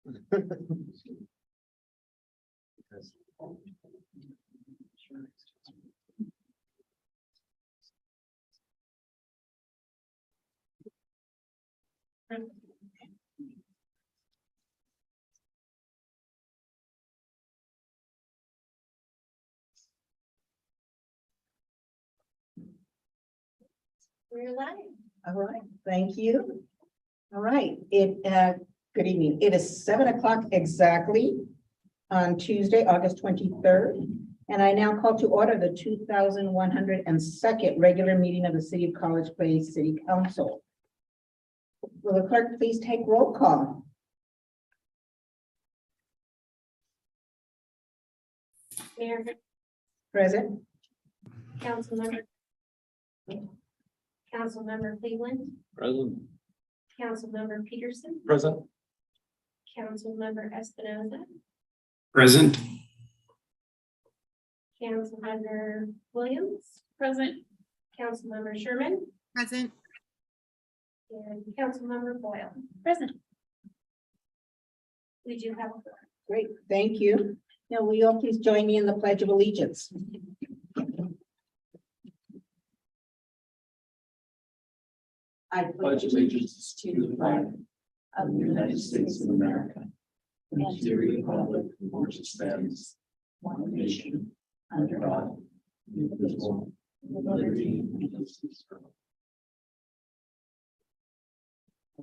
We're live. All right, thank you. All right, good evening. It is 7 o'clock exactly on Tuesday, August 23rd. And I now call to order the 2102nd regular meeting of the City of College Place City Council. Will the clerk please take roll call? Mayor, Present. Councilmember Cleveland, Present. Councilmember Peterson, Present. Councilmember Espinoza, Present. Councilmember Williams. Present. Councilmember Sherman Present. and Councilmember Boyle. Present. We do have a quorum. Great, thank you. Now, will you all please join me in the Pledge of Allegiance? I Pledge allegiance to the flag of the United States of America and to the republic for which it stands, one nation, under God, indivisible, with liberty and justice for all.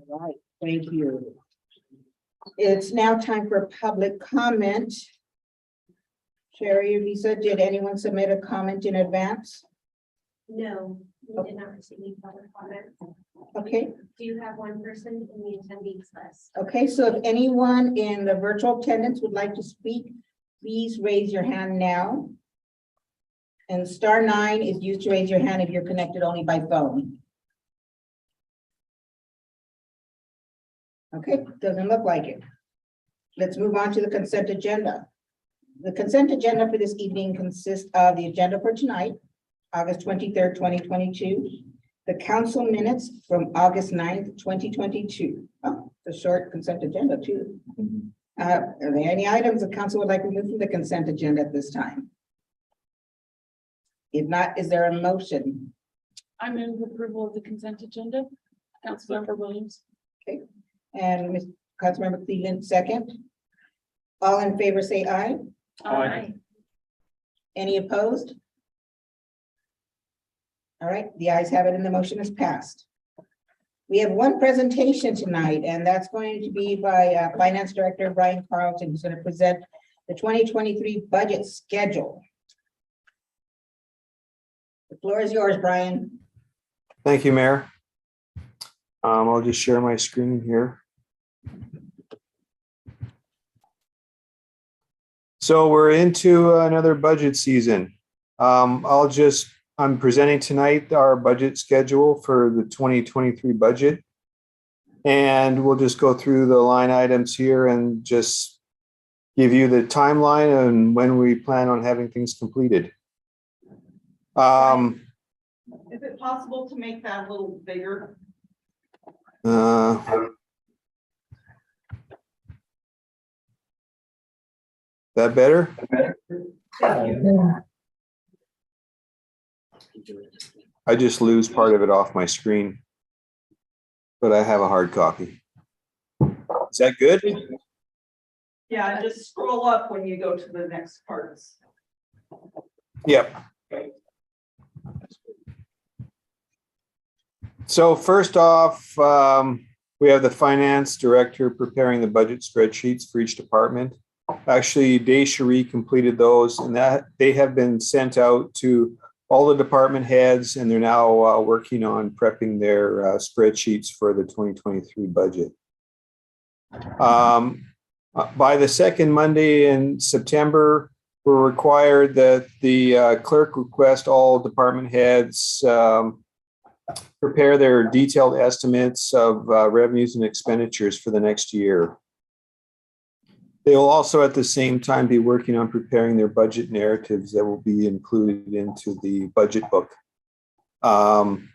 All right, thank you. It's now time for public comment. Sherry, Lisa, did anyone submit a comment in advance? No, we did not receive any public comments. Okay, Do you have one person in the attendees list? okay, so if anyone in the virtual attendance would like to speak, please raise your hand now. And *9 is used to raise your hand if you're connected only by phone. Okay, doesn't look like it. Let's move on to the consent agenda. The consent agenda for this evening consists of the agenda for tonight, August 23rd, 2022, the council minutes from August 9th, 2022. Oh, the short consent agenda too. Are there any items the council would like removed from the consent agenda at this time? If not, is there a motion? I move approval of the consent agenda. Councilmember Williams. And Ms. Councilmember Cleveland, second. All in favor, say aye. Aye. Any opposed? All right, the ayes have it and the motion is passed. We have one presentation tonight, and that's going to be by Finance Director Brian Carlton, who's going to present the 2023 budget schedule. The floor is yours, Brian. Thank you, Mayor. I'll just share my screen here. So we're into another budget season. I'm presenting tonight our budget schedule for the 2023 budget. And we'll just go through the line items here and just give you the timeline and when we plan on having things completed. Is it possible to make that a little bigger? That better? Thank you. I just lose part of it off my screen, but I have a hard copy. Is that good? Yeah, just scroll up when you go to the next parts. Yep. So first off, we have the finance director preparing the budget spreadsheets for each department. Actually, Desharee completed those, and that they have been sent out to all the department heads, and they're now working on prepping their spreadsheets for the 2023 budget. By the second Monday in September, we're required that the clerk request all department heads prepare their detailed estimates of revenues and expenditures for the next year. They will also at the same time be working on preparing their budget narratives that will be included into the budget book. And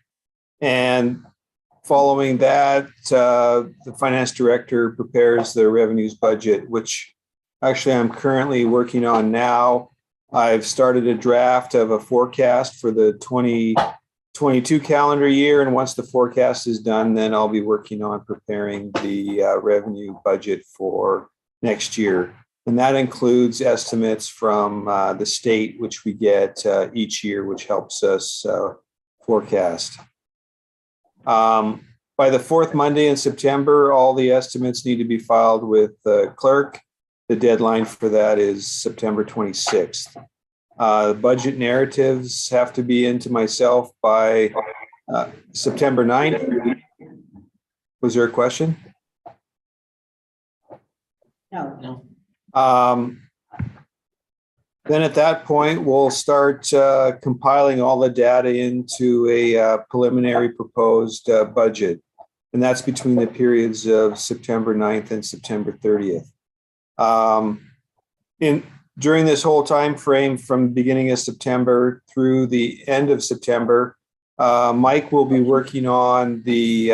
Following that, the finance director prepares the revenues budget, which actually I'm currently working on now. I've started a draft of a forecast for the 2022 calendar year. And once the forecast is done, then I'll be working on preparing the revenue budget for next year. And that includes estimates from the state, which we get each year, which helps us forecast. By the fourth Monday in September, all the estimates need to be filed with the clerk. The deadline for that is September 26th. Budget narratives have to be into myself by September 9th. Was there a question? No. Then at that point, we'll start compiling all the data into a preliminary proposed budget. And that's between the periods of September 9th and September 30th. During this whole time frame, from the beginning of September through the end of September, Mike will be working on the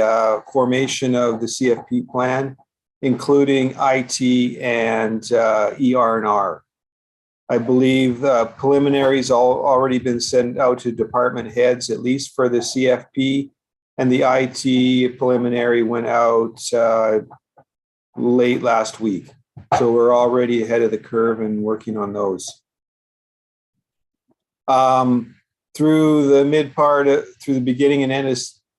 formation of the CFP plan, including IT and ER&R. I believe preliminaries already been sent out to department heads, at least for the CFP, and the IT preliminary went out late last week. So we're already ahead of the curve and working on those. Through the beginning and end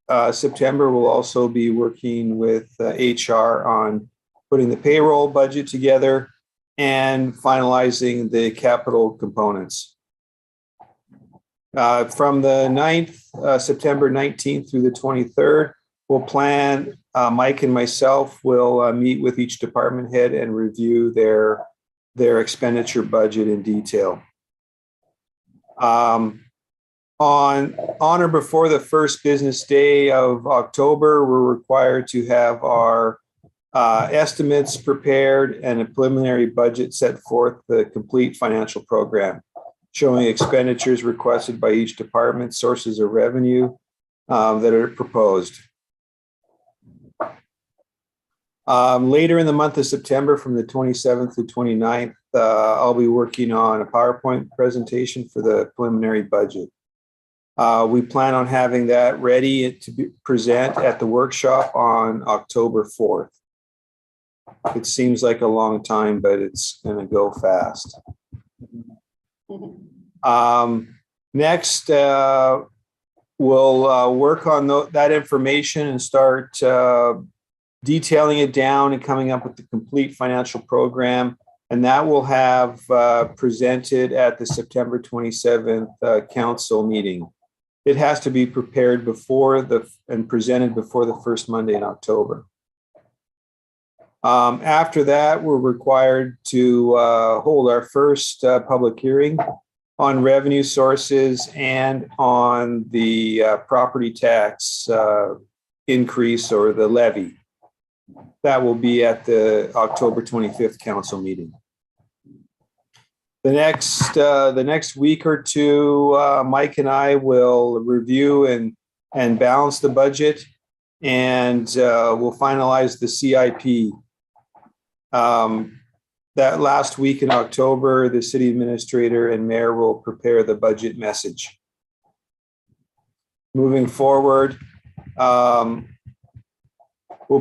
of September, we'll also be working with HR on putting the payroll budget together and finalizing the capital components. From the 9th, September 19th through the 23rd, we'll plan, Mike and myself will meet with each department head and review their expenditure budget in detail. On or before the first business day of October, we're required to have our estimates prepared and a preliminary budget set forth the complete financial program, showing expenditures requested by each department, sources of revenue that are proposed. Later in the month of September, from the 27th to 29th, I'll be working on a PowerPoint presentation for the preliminary budget. We plan on having that ready to present at the workshop on October 4th. It seems like a long time, but it's going to go fast. Next, we'll work on that information and start detailing it down and coming up with the complete financial program. And that will have presented at the September 27th council meeting. It has to be prepared and presented before the first Monday in October. After that, we're required to hold our first public hearing on revenue sources and on the property tax increase or the levy. That will be at the October 25th council meeting. The next week or two, Mike and I will review and balance the budget, and we'll finalize the CIP. That last week in October, the city administrator and mayor will prepare the budget message. Moving forward, we'll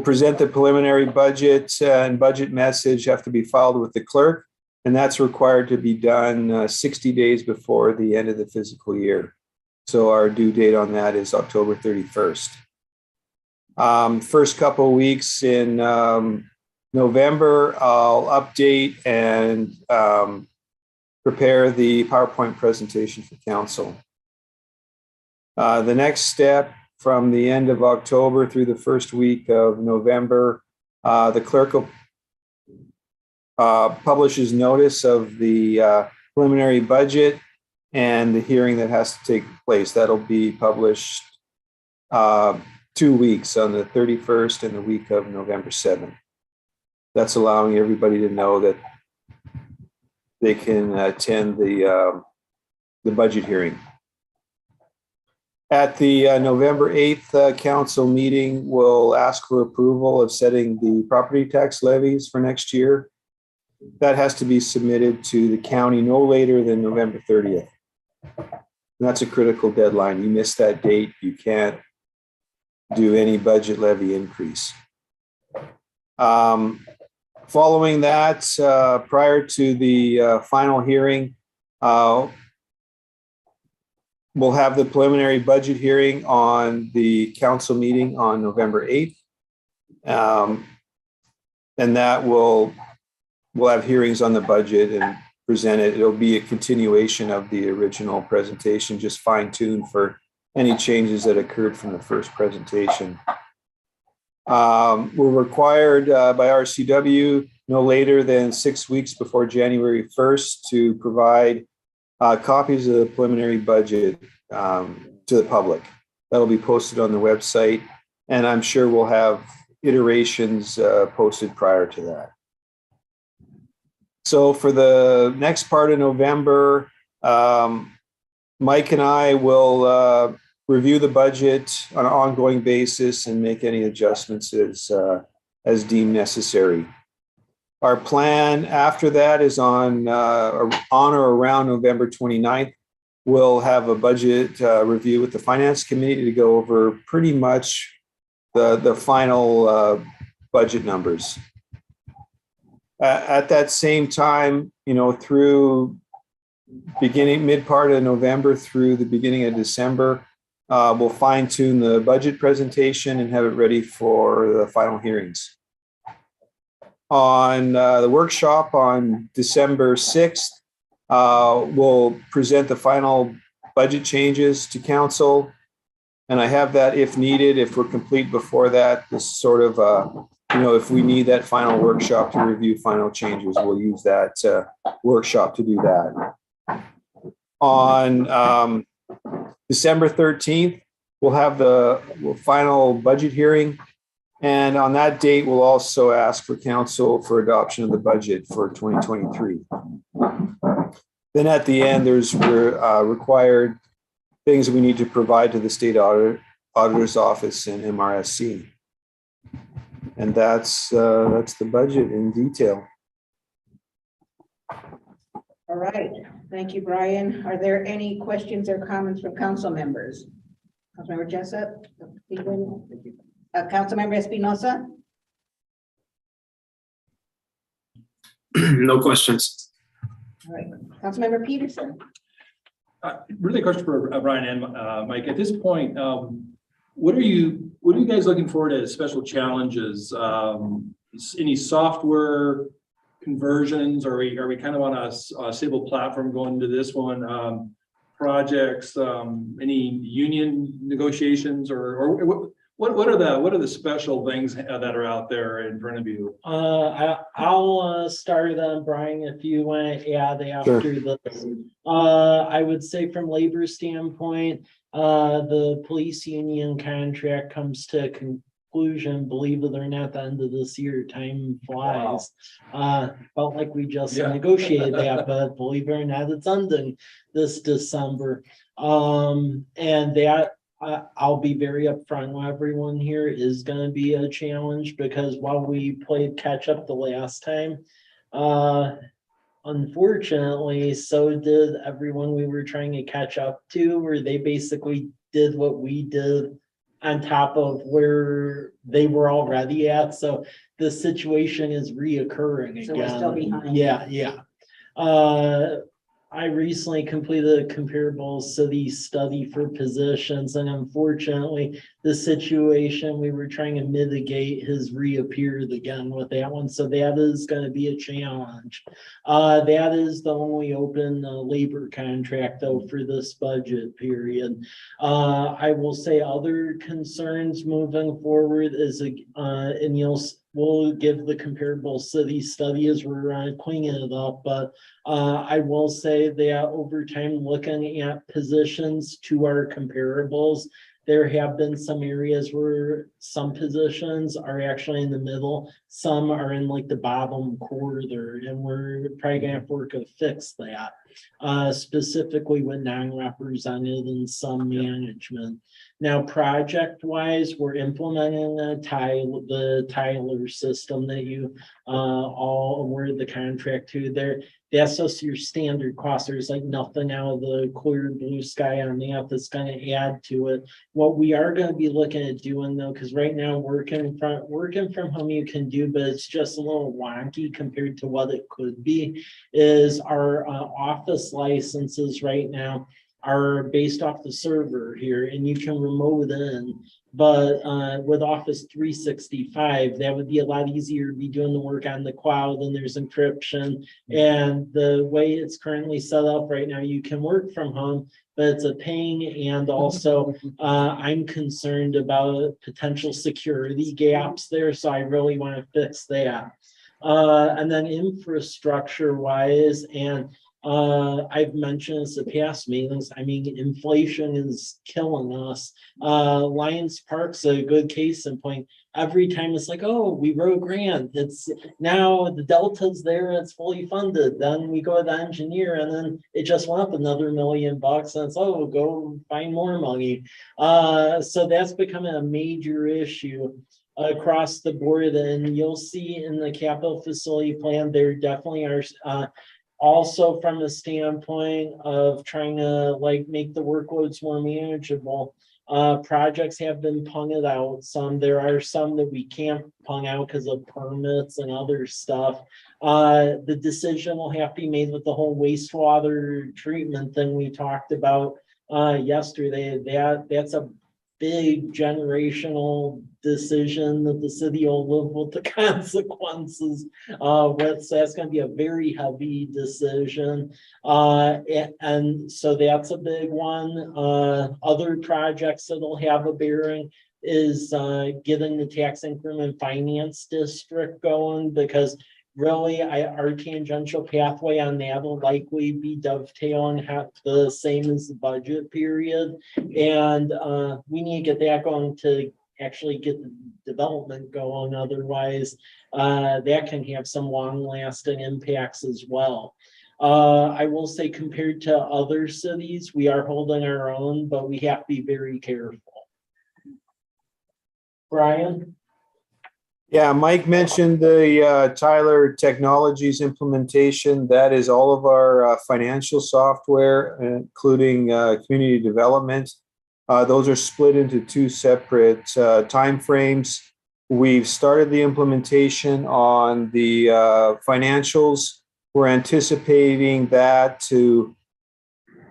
present the preliminary budget and budget message have to be filed with the clerk, and that's required to be done 60 days before the end of the fiscal year. So our due date on that is October 31st. First couple of weeks in November, I'll update and prepare the PowerPoint presentation for council. The next step, from the end of October through the first week of November, the clerk will publishes notice of the preliminary budget and the hearing that has to take place. That'll be published 2 weeks, on the 31st and the week of November 7th. That's allowing everybody to know that they can attend the budget hearing. At the November 8th council meeting, we'll ask for approval of setting the property tax levies for next year. That has to be submitted to the county no later than November 30th. And that's a critical deadline. You miss that date, you can't do any budget levy increase. Following that, prior to the final hearing, we'll have the preliminary budget hearing on the council meeting on November 8th. And that we'll have hearings on the budget and present it. It'll be a continuation of the original presentation, just fine-tuned for any changes that occurred from the first presentation. We're required by RCW no later than 6 weeks before January 1st to provide copies of the preliminary budget to the public. That'll be posted on the website, and I'm sure we'll have iterations posted prior to that. So for the next part of November, Mike and I will review the budget on an ongoing basis and make any adjustments as deemed necessary. Our plan after that is on or around November 29th. We'll have a budget review with the Finance Committee to go over pretty much the final budget numbers. At that same time, through mid part of November through the beginning of December, we'll fine tune the budget presentation and have it ready for the final hearings. On the workshop on December 6th, we'll present the final budget changes to council. And I have that if needed, if we're complete before that, this sort of, if we need that final workshop to review final changes, we'll use that workshop to do that. On December 13th, we'll have the final budget hearing. And on that date, we'll also ask for council for adoption of the budget for 2023. Then at the end, there's required things we need to provide to the state auditor's office and MRSC. And that's the budget in detail. All right, thank you, Brian. Are there any questions or comments from council members? Councilmember Jessup, Stephen, Councilmember Espinosa? No questions. All right, Councilmember Peterson? Really a question for Brian and Mike. At this point, what are you guys looking forward to as special challenges? Any software conversions? Are we kind of on a stable platform going to this one? Projects? Any union negotiations? Or what are the special things that are out there in front of you? I'll start on Brian if you want to add after this. I would say from labor standpoint, the police union contract comes to a conclusion, believe it or not, the end of this year. Time flies. Felt like we just negotiated that, but believe it or not, it's ending this December. And that I'll be very upfront with everyone here is going to be a challenge, because while we played catch up the last time, unfortunately, so did everyone we were trying to catch up to, where they basically did what we did on top of where they were already at. So the situation is reoccurring again. So we're still behind. Yeah. I recently completed a comparable city study for positions, and unfortunately, the situation we were trying to mitigate has reappeared again with that one. So that is going to be a challenge. That is the only open labor contract, though, for this budget period. I will say other concerns moving forward is, and we'll give the comparable city study as we're cleaning it up, but I will say that over time, looking at positions to our comparables There have been some areas where some positions are actually in the middle, some are in like the bottom quarter, and we're probably gonna have to work to fix that. Specifically with non-represented and some management. Now, project-wise, we're implementing the Tyler system that you all awarded the contract to there. That's just your standard cost. There's like nothing out of the clear blue sky on that that's gonna add to it. What we are gonna be looking at doing though, because right now working from home you can do, but it's just a little wonky compared to what it could be, is our office licenses right now are based off the server here, and you can remote in. But with Office 365, that would be a lot easier to be doing the work on the cloud, and there's encryption. And the way it's currently set up right now, you can work from home, but it's a pain. And also, I'm concerned about potential security gaps there, so I really want to fix that. And then infrastructure wise, and I've mentioned this in past meetings, I mean, inflation is killing us. Lions Park's a good case in point. Every time it's like, oh, we wrote a grant, it's now the delta's there, it's fully funded. Then we go to the engineer and then it just went up another $1 million and it's, oh, go find more money. So that's becoming a major issue across the board. And you'll see in the capital facility plan, there definitely are also from the standpoint of trying to like make the workloads more manageable. Projects have been punted out. There are some that we can't pung out because of permits and other stuff. The decision will have to be made with the whole wastewater treatment thing we talked about yesterday. That's a big generational decision that the city will live with the consequences with. So that's going to be a very heavy decision. And so that's a big one. Other projects that'll have a bearing is getting the tax increment finance district going, because really, our tangential pathway on that will likely be dovetailing the same as the budget period. And we need to get that going to actually get the development going. Otherwise, that can have some long lasting impacts as well. I will say compared to other cities, we are holding our own, but we have to be very careful. Brian? Yeah, Mike mentioned the Tyler Technologies implementation. That is all of our financial software, including community development. Those are split into two separate timeframes. We've started the implementation on the financials. We're anticipating that to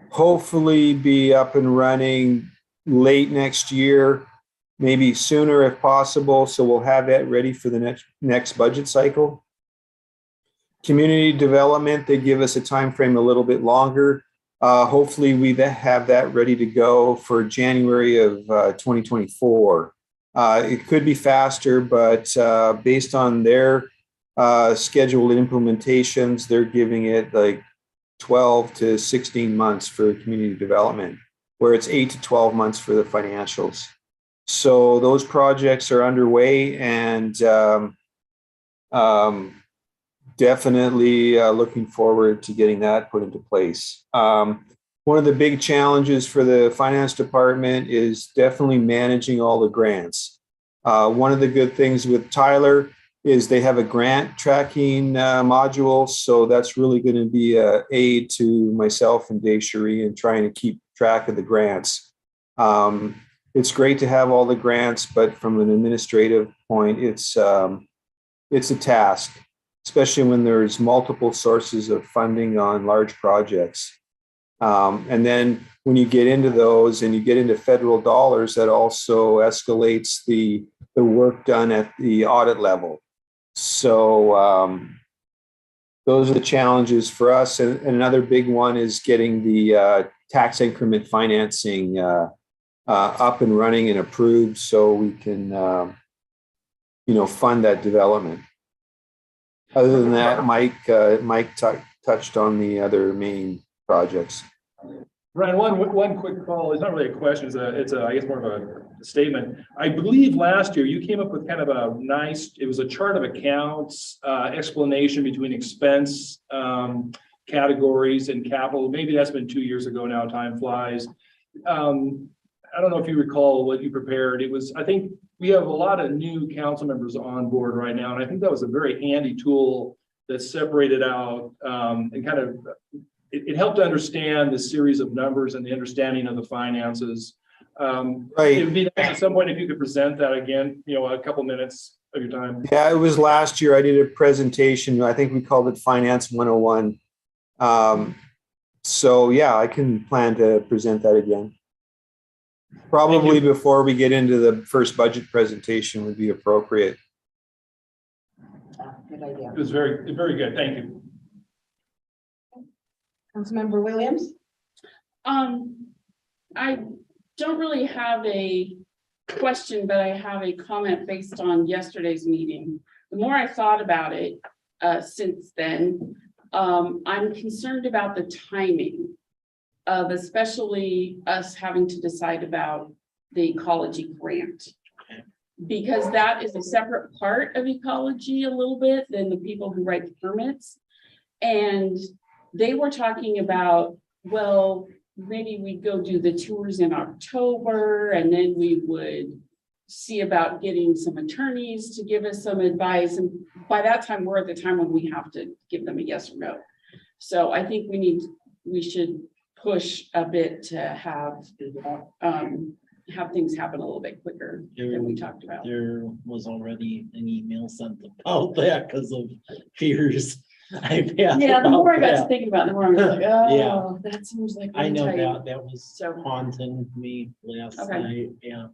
hopefully be up and running late next year, maybe sooner if possible. So we'll have that ready for the next budget cycle. Community development, they give us a time frame a little bit longer. Hopefully we have that ready to go for January of 2024. It could be faster, but based on their scheduled implementations, they're giving it like 12 to 16 months for community development, where it's 8 to 12 months for the financials. So those projects are underway, and definitely looking forward to getting that put into place. One of the big challenges for the finance department is definitely managing all the grants. One of the good things with Tyler is they have a grant tracking module. So that's really going to be an aid to myself and Dave Cherie in trying to keep track of the grants. It's great to have all the grants, but from an administrative point, it's a task, especially when there's multiple sources of funding on large projects. And then when you get into those and you get into federal dollars, that also escalates the work done at the audit level. So those are the challenges for us. And another big one is getting the tax increment financing up and running and approved so we can, fund that development. Other than that, Mike touched on the other main projects. Brian, one quick call. It's not really a question. It's a, I guess more of a statement. I believe last year you came up with kind of a nice, it was a chart of accounts, explanation between expense, categories and capital. Maybe that's been 2 years ago now. Time flies. I don't know if you recall what you prepared. It was, I think we have a lot of new council members on board right now. And I think that was a very handy tool that separated out, and kind of, it helped to understand the series of numbers and the understanding of the finances. It Right. would be nice at some point if you could present that again, you know, a couple minutes of your time. Yeah, it was last year. I did a presentation. I think we called it Finance 101. So yeah, I can plan to present that again. Probably before we get into the first budget presentation would be appropriate. Good idea. It was very, very good. Thank you. Councilmember Williams? I don't really have a question, but I have a comment based on yesterday's meeting. The more I thought about it, since then, I'm concerned about the timing of especially us having to decide about the ecology grant. Because that is a separate part of ecology a little bit than the people who write the permits. And they were talking about, well, maybe we'd go do the tours in October and then we would see about getting some attorneys to give us some advice. And by that time, we're at the time when we have to give them a yes or no. So I think we should push a bit to have things happen a little bit quicker than we talked about. There was already an email sent about that because of fears I've had. Yeah, the more I got to about thinking about it, the more I'm like, oh, Yeah. that seems like. that. I know really tight. that was So- haunting me last Okay. night, yeah.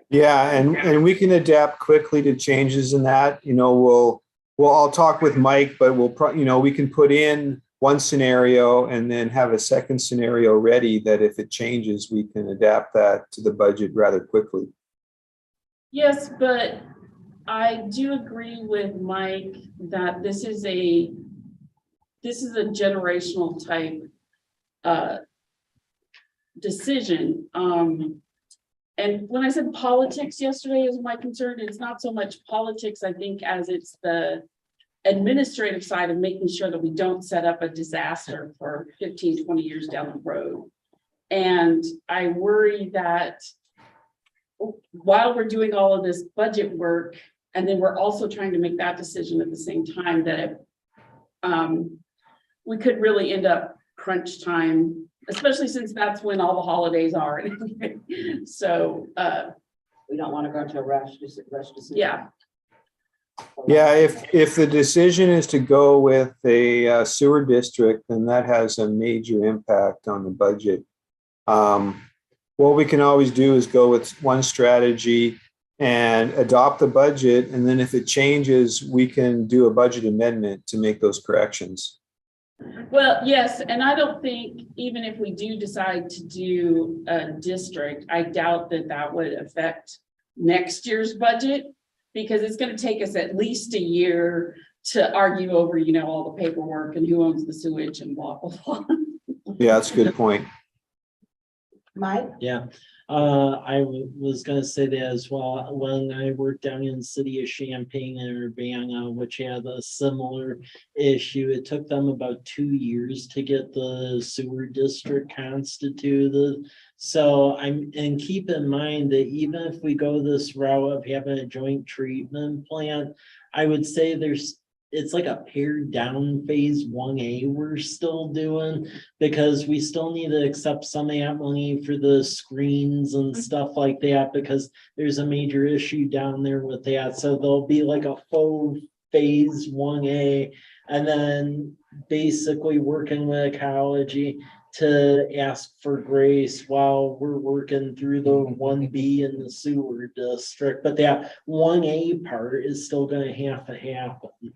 Yeah, and we can adapt quickly to changes in that. You know, I'll talk with Mike, but we can put in one scenario and then have a second scenario ready that if it changes, we can adapt that to the budget rather quickly. Yes, but I do agree with Mike that this is a generational type decision. And when I said politics yesterday is my concern, it's not so much politics, I think, as it's the administrative side of making sure that we don't set up a disaster for 15, 20 years down the road. And I worry that while we're doing all of this budget work, and then we're also trying to make that decision at the same time, that we could really end up crunch time, especially since that's when all the holidays are. So, We don't want to go into a rush decision. yeah, Yeah, if the decision is to go with a sewer district, then that has a major impact on the budget. What we can always do is go with one strategy and adopt the budget. And then if it changes, we can do a budget amendment to make those corrections. well, yes, and I don't think, even if we do decide to do a district, I doubt that would affect next year's budget, because it's gonna take us at least a year to argue over, all the paperwork and who owns the sewage and blah, blah, blah. Yeah, that's a good point. Mike? Yeah, I was gonna say that as well. When I worked down in the city of Champaign and Urbana, which had a similar issue, it took them about 2 years to get the sewer district constituted. So and keep in mind that even if we go this route of having a joint treatment plant, I would say it's like a pared down phase 1A we're still doing, because we still need to accept some of that money for the screens and stuff like that, because there's a major issue down there with that. So there'll be like a full phase 1A, and then basically working with ecology to ask for grace while we're working through the 1B in the sewer district. But that 1A part is still gonna have to happen.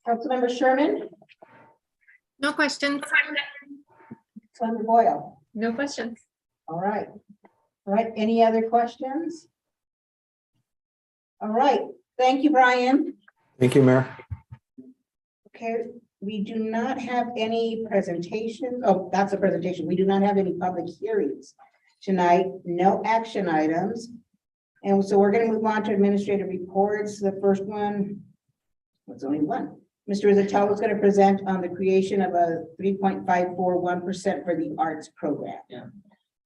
Councilmember Sherman? No questions. Councilmember Boyle? No questions. All right. All right, any other questions? All right, thank you, Brian. Thank you, Mayor. Okay, We do not have any presentations. Oh, that's a presentation. We do not have any public hearings tonight, no action items. And so we're going to move on to administrative reports. The first one, it's only one. Mr. Izatello is going to present on the creation of a 3.541% for the arts program.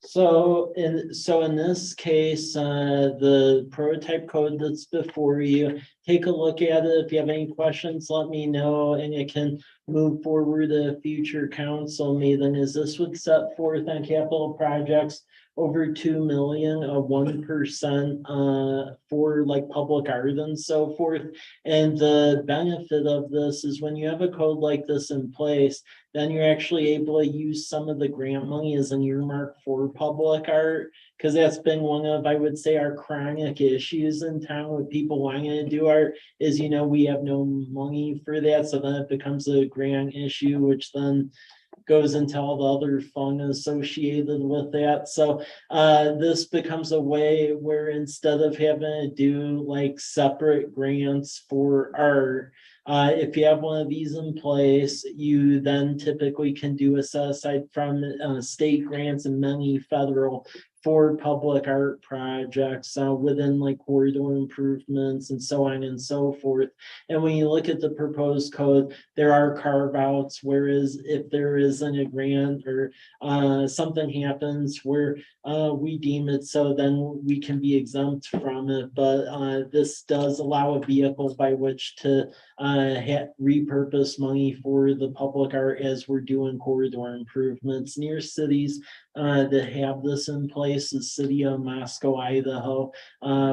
So in this case, the prototype code that's before you, take a look at it. If you have any questions, let me know, and it can move forward to future council meeting. As this would set forth on capital projects over 2 million, of 1% for like public art and so forth. And the benefit of this is when you have a code like this in place, then you're actually able to use some of the grant money as an earmark for public art. Because that's been one of, I would say, our chronic issues in town with people wanting to do art is, we have no money for that. So then it becomes a grant issue, which then goes into all the other fun associated with that. So this becomes a way where instead of having to do like separate grants for art, if you have one of these in place, you then typically can do a set aside from state grants and many federal for public art projects within like corridor improvements and so on and so forth. And when you look at the proposed code, there are carve outs, whereas if there isn't a grant or something happens where we deem it so, then we can be exempt from it. But this does allow a vehicle by which to repurpose money for the public art as we're doing corridor improvements near cities that have this in place. The city of Moscow, Idaho,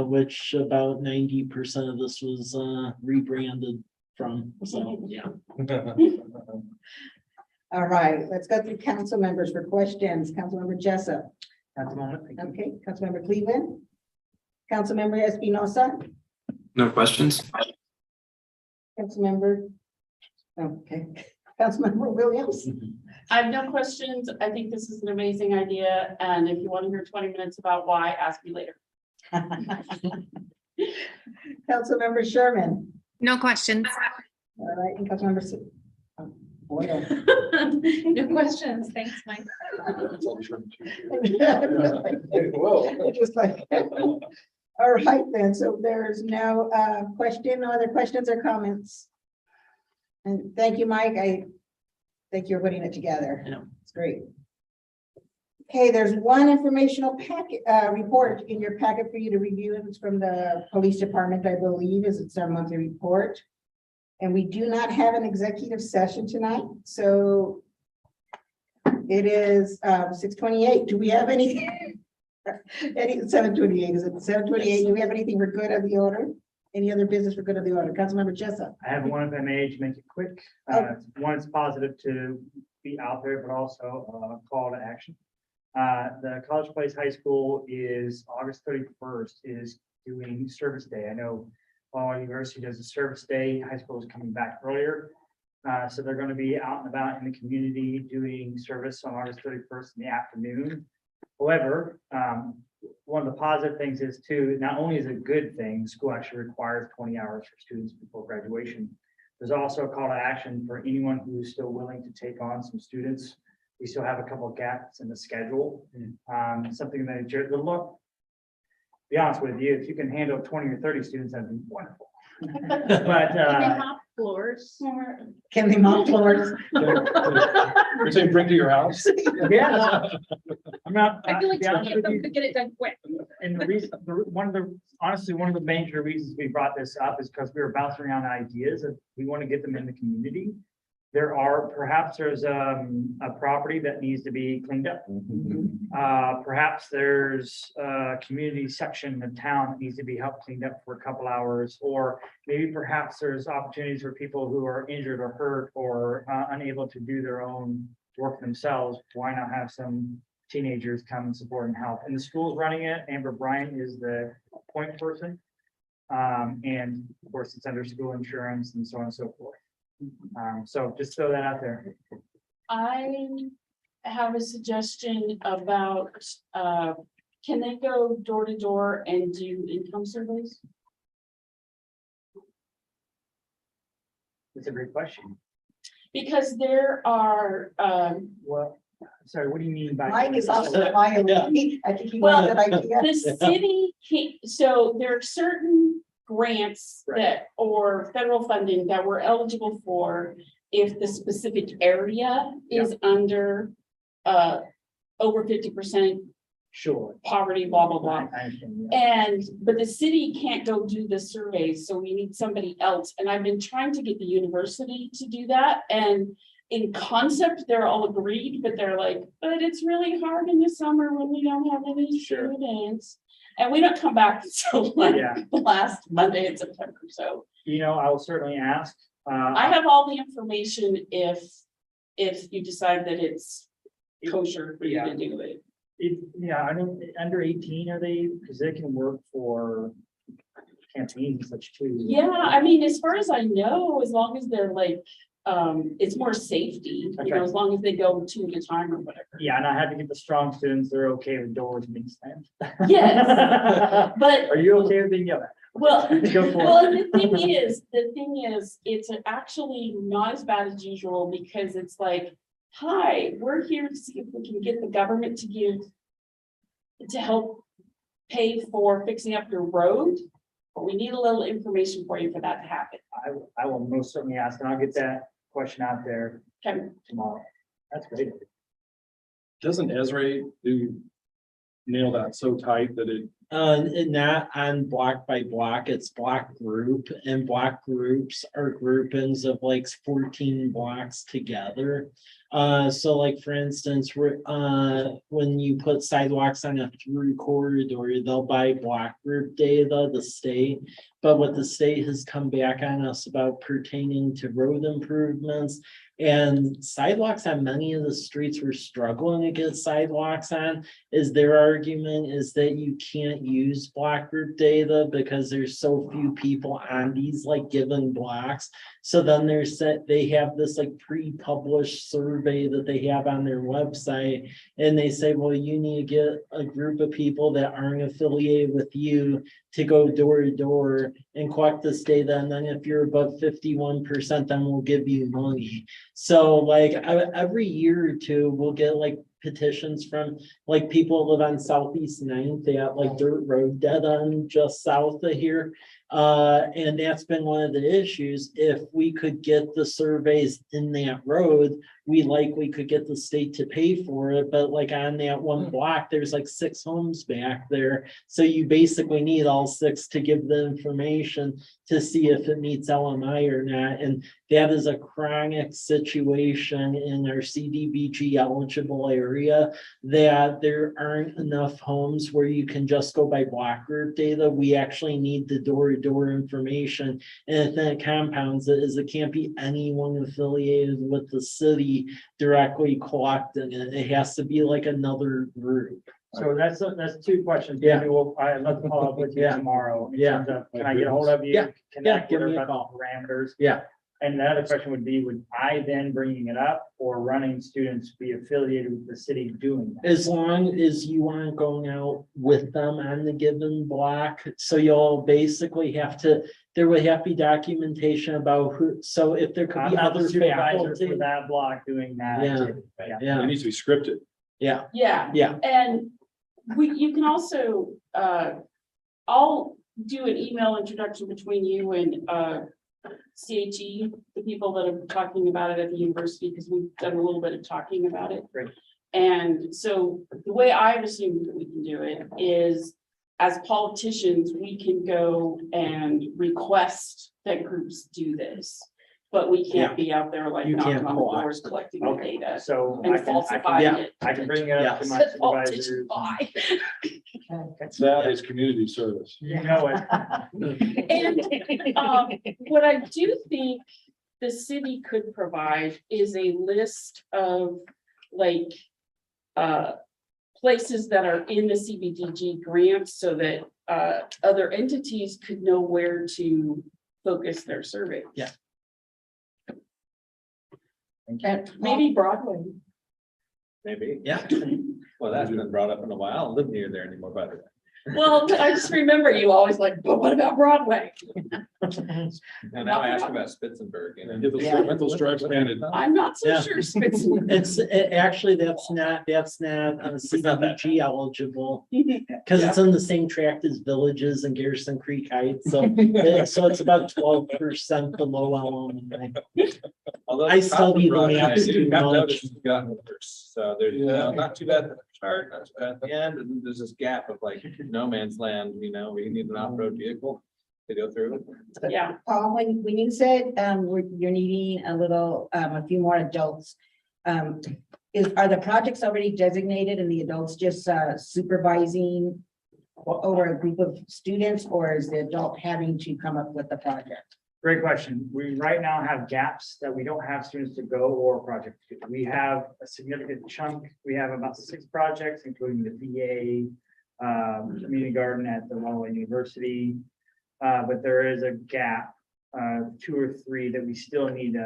which about 90% of this was rebranded from. So yeah. All right, let's go through council members for questions. Councilmember Jessup. At the moment, thank you. Okay, Councilmember Cleveland. Councilmember Espinosa. No questions? Councilmember. Okay, Councilmember Williams. I have no questions. I think this is an amazing idea, and if you want to hear 20 minutes about why, ask me later. Councilmember Sherman. No questions. All right, and Councilmember. Boyle. No questions. Thanks, Mike. Just like. All right, then, so there's no no other questions or comments. And thank you, Mike. I think you're putting it together. Yeah. It's great. Okay, there's one informational packet report in your packet for you to review. It's from the police department, I believe, it's our monthly report. And we do not have an executive session tonight, so it is 6:28. Do we have anything? 7:28, is it 7:28? Do we have anything for good of the order? Any other business for good of the order? Councilmember Jessup. I have one, if I may, to make it quick. One, it's positive to be out there, but also a call to action. The College Place High School is August 31st is doing Service Day. I know Paul University does a Service Day. High school is coming back earlier. So they're going to be out and about in the community doing service on August 31st in the afternoon. However, one of the positive things is too, not only is it a good thing, school actually requires 20 hours for students before graduation. There's also a call to action for anyone who's still willing to take on some students. We still have a couple of gaps in the schedule. Something that look, be honest with you, if you can handle 20 or 30 students, that'd be wonderful. But Floors. Can they mop floors? You're saying bring to your house? yeah, I'm not. I feel like to be honest with you, to get it done quick. and the reason, honestly, one of the major reasons we brought this up is because we were bouncing around ideas and we want to get them in the community. There's a property that needs to be cleaned up. Perhaps there's a community section of town that needs to be helped cleaned up for a couple hours, or maybe perhaps there's opportunities for people who are injured or hurt or unable to do their own work themselves. Why not have some teenagers come and support and help? And the school's running it. Amber Bryant is the point person. And of course, it's under school insurance and so on and so forth. So just throw that out there. I have a suggestion about, can they go door to door and do income surveys? It's a great question. Because there are, Well, sorry, what do you mean by? Mike is also lying. I think he Well, wants that idea. the city can't, so there are certain grants that, or federal funding that we're eligible for if the specific area is under, over 50% Sure. poverty, blah, blah, blah. I understand, yeah. And, but the city can't go do the surveys, so we need somebody else, and I've been trying to get the university to do that, and in concept, they're all agreed, but they're like, but it's really hard in the summer when we don't have any Sure. students. And we don't come back until like Yeah. the last Monday in September, so You know, I will certainly ask. I have all the information if you decide that it's kosher for you to do it. Yeah, I don't, under 18 are they, because they can work for campaigns and such too. Yeah, I mean, as far as I know, as long as they're like, it's more safety, you know, as long as they go two at a time or whatever. Yeah, and I had to get the strong students, they're okay with doors being slammed. Yes, but, Are you okay with being yelled at? well, Go for it. well, and the thing is, it's actually not as bad as usual because it's like, hi, we're here to see if we can get the government to help pay for fixing up your road. But we need a little information for you for that to happen. I will most certainly ask, and I'll get that question out there Okay. tomorrow. That's great. Doesn't Esri nail that so tight that it, And not on block by block, it's block group, and block groups are groupings of like 14 blocks together. So like, for instance, when you put sidewalks on a through corridor, they'll buy block group data, the state. But what the state has come back on us about pertaining to road improvements and sidewalks on many of the streets we're struggling to get sidewalks on, is their argument is that you can't use block group data because there's so few people on these like given blocks. So then they have this like pre-published survey that they have on their website, and they say, well, you need to get a group of people that aren't affiliated with you to go door to door and collect this data, and then if you're above 51%, then we'll give you money. So like every year or two, we'll get like petitions from like people who live on Southeast 9th. They have like dirt road dead on just south of here. And that's been one of the issues. If we could get the surveys in that road, we likely could get the state to pay for it. But like on that one block, there's like 6 homes back there. So you basically need all 6 to give the information to see if it meets LMI or not. And that is a chronic situation in our CDBG eligible area, that there aren't enough homes where you can just go by block group data. We actually need the door-to-door information. And the thing that compounds it is it can't be anyone affiliated with the city directly collecting it. It has to be like another group. So that's 2 questions. Yeah. Maybe I'd love to follow up with you Yeah. tomorrow. in Yeah. terms of, can I get a hold of you? Yeah. Connect give with me a her about call. the parameters? Yeah. And the other question would be, would I then bringing it up or running students be affiliated with the city doing that? As long as you aren't going out with them on the given block, so you'll basically have to, there would have to be documentation about who, so if there could I'm be not the other supervisor faculty. for that block doing that. Yeah. activity. Yeah. it Yeah, needs to be scripted? yeah, Yeah. yeah, And you can also, I'll do an email introduction between you and, CHE, the people that are talking about it at the university, because we've done a little bit of talking about it. Great. And so the way I've assumed that we can do it is, as politicians, we can go and request that groups do this. But we can't be out there like You knocking can't on the collect. doors, collecting the Okay, data so and I can falsifying it. I can bring it up to my Said politicians, supervisors. why? That is community service. You know it. And what I do think the city could provide is a list of like places that are in the CBDG grants so that other entities could know where to focus their survey. Yeah. And maybe Broadway. Maybe. yeah. Well, that's been brought up in a while. I don't live near there anymore, by the way. Well, but I just remember you always like, but what about Broadway? And now I ask about Spitzenberg, you know. Get those Yeah. mental stripes painted. I'm not so Yeah. sure Spitzenberg. Actually, that's not CDBG eligible, because it's on the same tract as Villages and Garrison Creek Heights, so, so it's about 12% below LMI. Although I the top study of the Broadway, maps I too have much. noticed it's gotten worse. So there's, you know, not too bad at the start, not too bad at the end, and then there's this gap of like no man's land, you know, we need an off-road vehicle to go through. Yeah, Paul, when you said, you're needing a few more adults, are the projects already designated and the adults just, supervising over a group of students, or is the adult having to come up with the project? Great question. We right now have gaps that we don't have students to go or project to. We have a significant chunk. We have about 6 projects, including the VA, community garden at the Wallaway University. But there is a gap, 2 or 3 that we still need,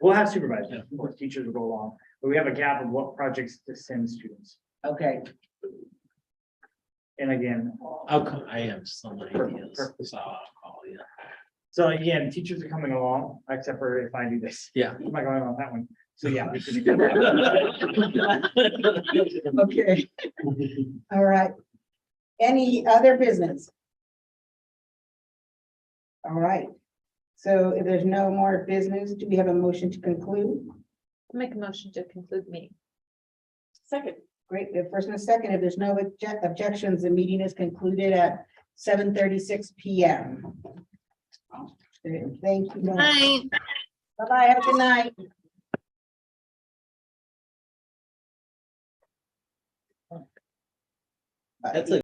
we'll have supervisors, of course, teachers will go along, but we have a gap of what projects to send students. Okay, And again, I have some ideas, so I'll call you. so again, teachers are coming along, except for if I do this. Yeah. I'm not going on that one. So yeah. okay. All right. Any other business? All right. So if there's no more business, do we have a motion to conclude? Make a motion to conclude the meeting. second. Great, we have first and a second. If there's no objections, the meeting is concluded at 7:36 PM. Thank you. Bye-bye, have a good night. That's a